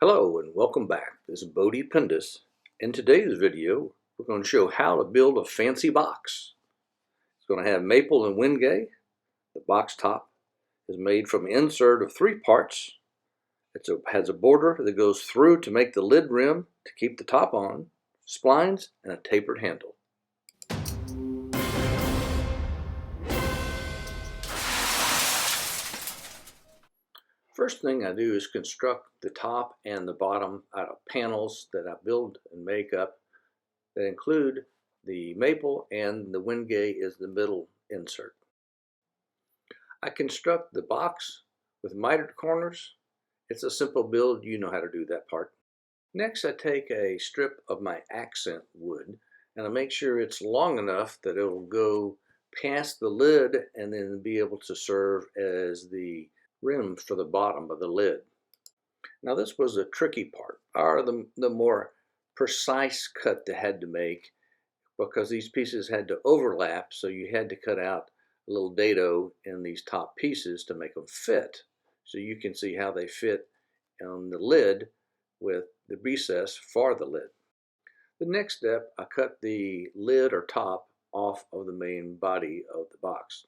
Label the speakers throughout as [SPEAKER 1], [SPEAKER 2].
[SPEAKER 1] Hello and welcome back. This is Bodie Pendus. In today's video, we're going to show how to build a fancy box. It's going to have maple and wingay. The box top is made from an insert of 3 parts. It has a border that goes through to make the lid rim to keep the top on, splines, and a tapered handle. First thing I do is construct the top and the bottom out of panels that I build and make up that include the maple, and the wingay is the middle insert. I construct the box with mitered corners. It's a simple build, you know how to do that part. Next, I take a strip of my accent wood and I make sure it's long enough that it'll go past the lid and then be able to serve as the rim for the bottom of the lid. Now this was a tricky part, or the more precise cut they had to make, because these pieces had to overlap, so you had to cut out a little dado in these top pieces to make them fit. So you can see how they fit on the lid with the recess for the lid. The next step, I cut the lid or top off of the main body of the box.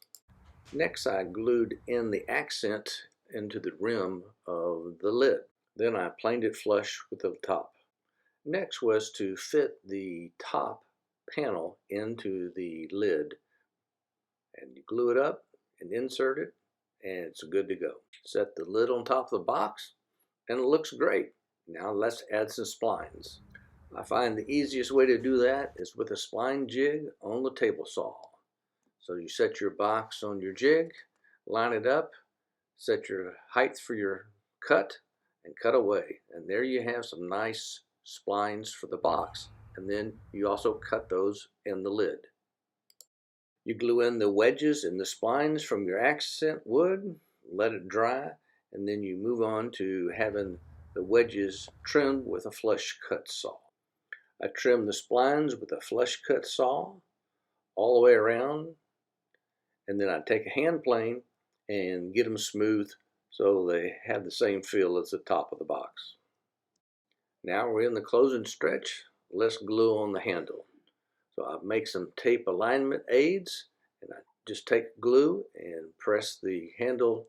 [SPEAKER 1] Next, I glued in the accent into the rim of the lid. Then I planed it flush with the top. Next was to fit the top panel into the lid, and you glue it up and insert it, and it's good to go. Set the lid on top of the box and it looks great. Now let's add some splines. I find the easiest way to do that is with a spline jig on the table saw. So you set your box on your jig, line it up, set your height for your cut, and cut away. And there you have some nice splines for the box. And then you also cut those in the lid. You glue in the wedges and the splines from your accent wood, let it dry, and then you move on to having the wedges trimmed with a flush cut saw. I trim the splines with a flush cut saw all the way around, and then I take a hand plane and get them smooth so they have the same feel as the top of the box. Now we're in the closing stretch. Let's glue on the handle. So I make some tape alignment aids, and I just take glue and press the handle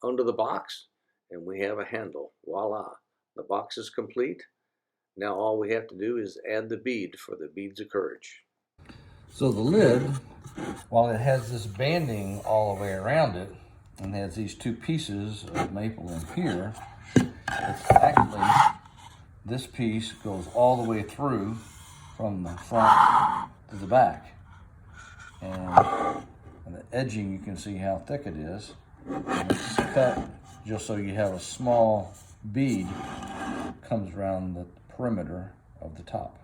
[SPEAKER 1] under the box, and we have a handle. Voila! The box is complete. Now all we have to do is add the bead for the beads of courage.
[SPEAKER 2] So the lid, while it has this banding all the way around it and has these 2 pieces of maple in here, it's actually, this piece goes all the way through from the front to the back. And the edging, you can see how thick it is. And it's cut just so you have a small bead comes around the perimeter of the top.